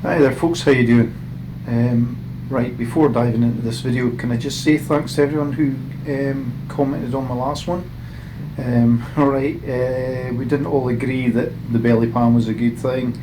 Hi there folks, how you doing? Right, before diving into this video, can I just say thanks to everyone who commented on my last one. Alright, we didn't all agree that the belly pan was a good thing.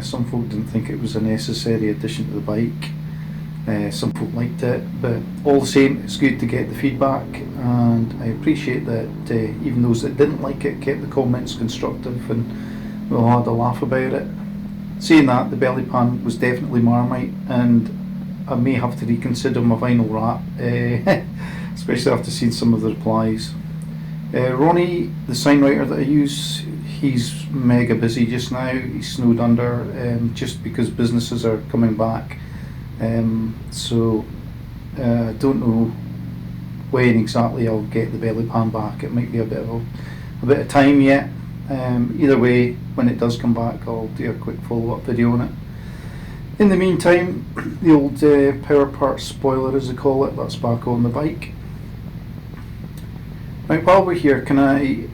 Some folk didn't think it was a necessary addition to the bike. Some folk liked it, but all the same, it's good to get the feedback, and I appreciate that even those that didn't like it kept the comments constructive and we all had a laugh about it. Saying that, the belly pan was definitely Marmite, and I may have to reconsider my vinyl wrap, especially after seeing some of the replies. Ronnie, the sign writer that I use, he's mega busy just now. He's snowed under just because businesses are coming back. So I don't know when exactly I'll get the belly pan back. It might be a bit of time yet. Either way, when it does come back, I'll do a quick follow-up video on it. In the meantime, the old power parts spoiler, as they call it, that's back on the bike. Now, while we're here, can I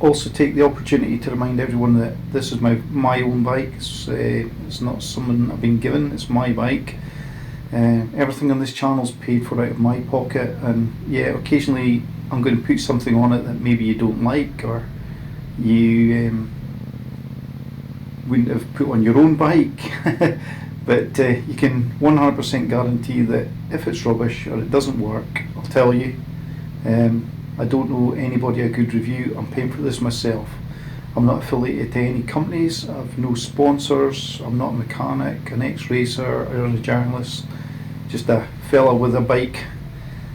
also take the opportunity to remind everyone that this is my own bike. It's not something I've been given, it's my bike. Everything on this channel is paid for out of my pocket, and yeah, occasionally I'm going to put something on it that maybe you don't like, or you wouldn't have put on your own bike. But you can 100% guarantee that if it's rubbish or it doesn't work, I'll tell you. I don't owe anybody a good review. I'm paying for this myself. I'm not affiliated to any companies. I have no sponsors. I'm not a mechanic, an ex-racer, or a journalist. Just a fella with a bike.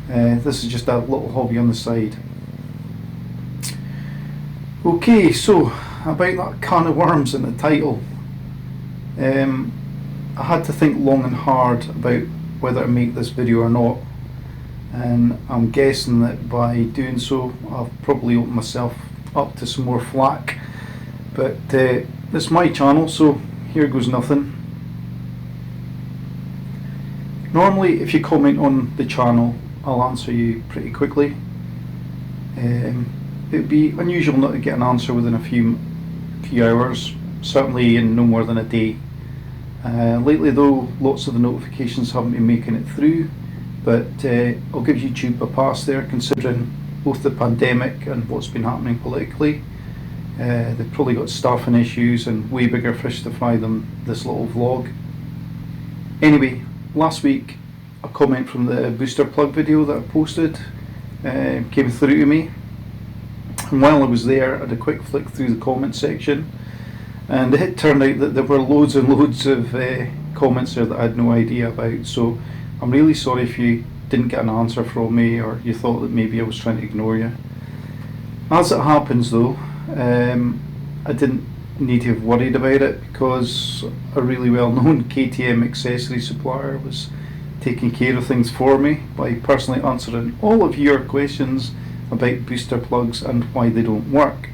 This is just a little hobby on the side. Okay, so about that can of worms in the title. I had to think long and hard about whether to make this video or not, and I'm guessing that by doing so I've probably opened myself up to some more flack, but it's my channel, so here goes nothing. Normally if you comment on the channel, I'll answer you pretty quickly. It would be unusual not to get an answer within a few hours, certainly in no more than a day. Lately though, lots of the notifications haven't been making it through, but I'll give YouTube a pass there, considering both the pandemic and what's been happening politically. They've probably got staffing issues and way bigger fish to fry than this little vlog. Anyway, last week a comment from the booster plug video that I posted came through to me. And while I was there, I had a quick flick through the comment section, and it turned out that there were loads and loads of comments there that I had no idea about. So I'm really sorry if you didn't get an answer from me, or you thought that maybe I was trying to ignore you. As it happens though, I didn't need to have worried about it, because a really well-known KTM accessory supplier was taking care of things for me by personally answering all of your questions about booster plugs and why they don't work.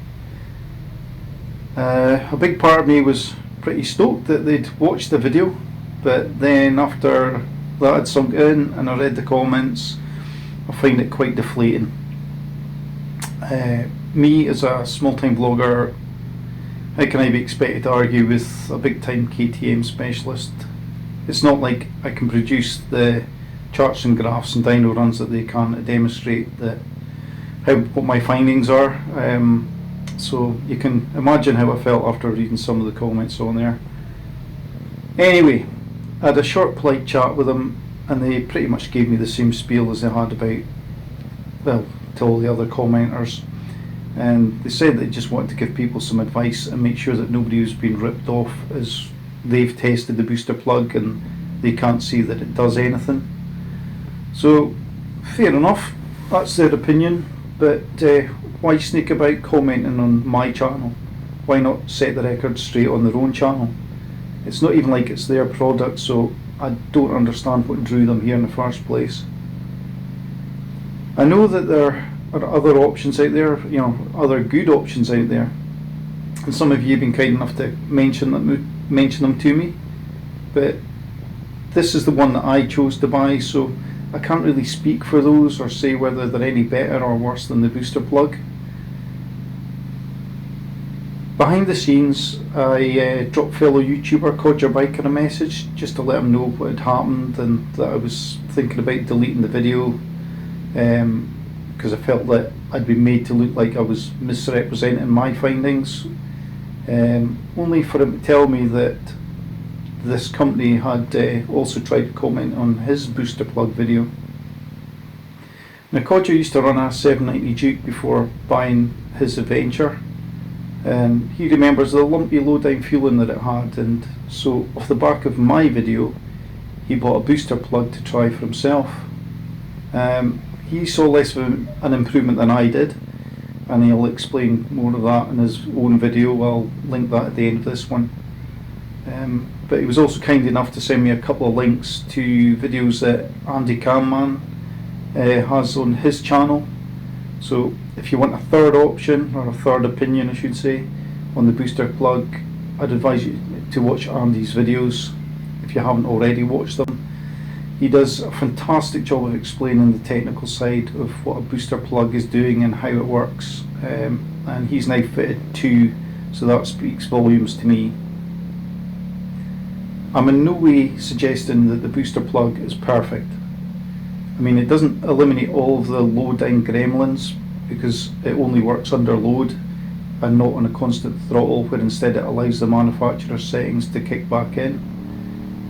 A big part of me was pretty stoked that they'd watched the video, but then after that had sunk in and I read the comments, I find it quite deflating. Me as a small-time vlogger, how can I be expected to argue with a big-time KTM specialist? It's not like I can produce the charts and graphs and dyno runs that they can to demonstrate that what my findings are. So you can imagine how I felt after reading some of the comments on there. Anyway, I had a short polite chat with them, and they pretty much gave me the same spiel as they had about, well, to all the other commenters. And they said they just wanted to give people some advice and make sure that nobody was being ripped off, as they've tested the booster plug and they can't see that it does anything. So fair enough, that's their opinion. But why sneak about commenting on my channel? Why not set the record straight on their own channel? It's not even like it's their product, so I don't understand what drew them here in the first place. I know that there are other options out there, you know, other good options out there, and some of you have been kind enough to mention them to me, but this is the one that I chose to buy, so I can't really speak for those or say whether they're any better or worse than the booster plug. Behind the scenes, I dropped fellow YouTuber Codger Biker a message just to let him know what had happened and that I was thinking about deleting the video, because I felt that I'd been made to look like I was misrepresenting my findings, only for him to tell me that this company had also tried to comment on his booster plug video. Now, Codger used to run a 790 Duke before buying his Adventure. He remembers the lumpy low-down feeling that it had, and so off the back of my video he bought a booster plug to try for himself. He saw less of an improvement than I did, and he'll explain more of that in his own video. I'll link that at the end of this one. But he was also kind enough to send me a couple of links to videos that Andy Campbell has on his channel. So if you want a third option, or a third opinion I should say, on the booster plug, I'd advise you to watch Andy's videos if you haven't already watched them. He does a fantastic job of explaining the technical side of what a booster plug is doing and how it works, and he's now fitted two, so that speaks volumes to me. I'm in no way suggesting that the booster plug is perfect. I mean, it doesn't eliminate all of the low down gremlins, because it only works under load and not on a constant throttle, where instead it allows the manufacturer's settings to kick back in.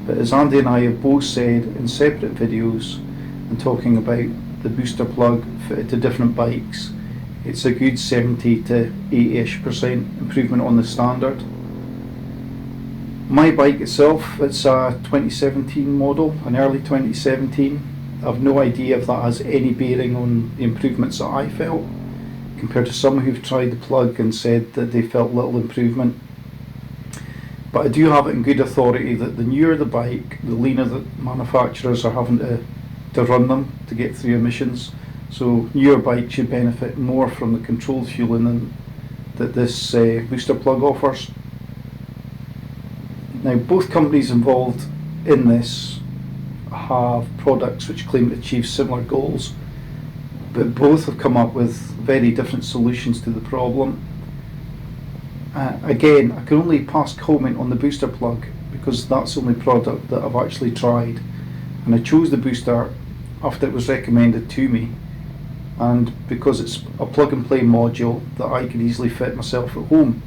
But as Andy and I have both said in separate videos and talking about the booster plug fitted to different bikes, it's a good 70 to 80% improvement on the standard. My bike itself, it's a 2017 model, an early 2017. I've no idea if that has any bearing on the improvements that I felt, compared to some who've tried the plug and said that they felt little improvement. But I do have it in good authority that the newer the bike, the leaner the manufacturers are having to run them to get through emissions. So newer bikes should benefit more from the controlled fueling than that this booster plug offers. Now, both companies involved in this have products which claim to achieve similar goals, but both have come up with very different solutions to the problem. Again, I can only pass comment on the booster plug because that's the only product that I've actually tried, and I chose the booster after it was recommended to me, and because it's a plug and play module that I could easily fit myself at home.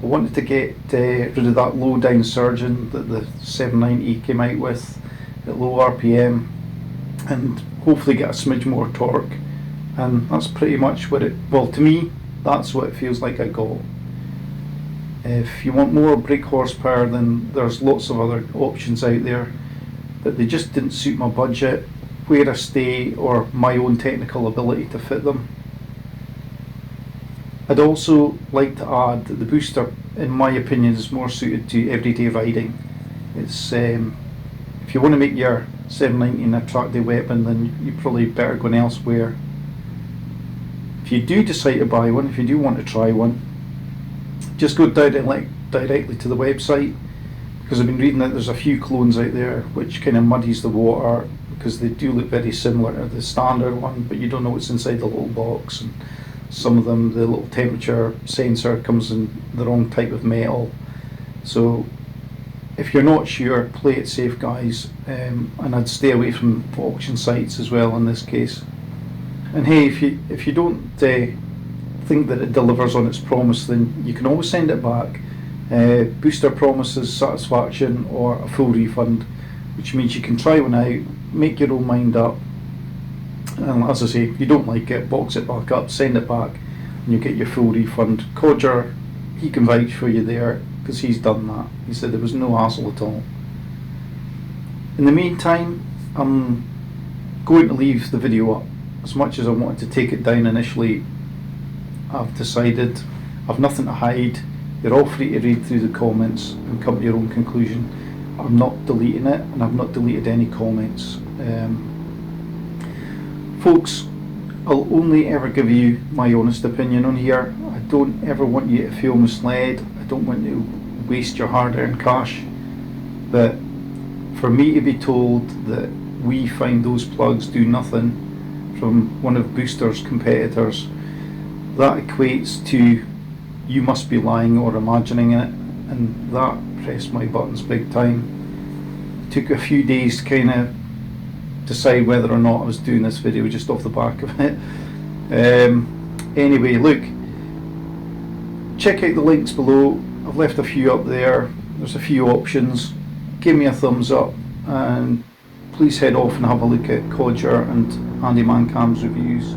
I wanted to get rid of that low down surging that the 790 came out with at low RPM, and hopefully get a smidge more torque, and that's pretty much what it, well, to me that's what it feels like I got. If you want more brake horsepower, then there's lots of other options out there, but they just didn't suit my budget, where I stay, or my own technical ability to fit them. I'd also like to add that the booster, in my opinion, is more suited to everyday riding. It's if you want to make your 790 an attractive weapon, then you probably better go elsewhere. If you do decide to buy one, if you do want to try one, just go directly to the website, because I've been reading that there's a few clones out there which kind of muddies the water, because they do look very similar to the standard one, but you don't know what's inside the little box, and some of them, the little temperature sensor comes in the wrong type of metal. So if you're not sure, play it safe, guys, and I'd stay away from auction sites as well in this case. And hey, if you don't think that it delivers on its promise, then you can always send it back. Booster promises satisfaction or a full refund, which means you can try one out, make your own mind up, and as I say, if you don't like it, box it back up, send it back, and you get your full refund. Codger, he can vouch for you there, because he's done that. He said there was no hassle at all. In the meantime, I'm going to leave the video up. As much as I wanted to take it down initially, I've decided I've nothing to hide. You're all free to read through the comments and come to your own conclusion. I'm not deleting it, and I've not deleted any comments. Folks, I'll only ever give you my honest opinion on here. I don't ever want you to feel misled. I don't want you to waste your hard-earned cash. But for me to be told that we find those plugs do nothing from one of Booster's competitors, that equates to you must be lying or imagining it, and that pressed my buttons big time. It took a few days to kind of decide whether or not I was doing this video just off the back of it. Anyway, look, check out the links below. I've left a few up there. There's a few options. Give me a thumbs up, and please head off and have a look at Codger and Handyman Cam's reviews.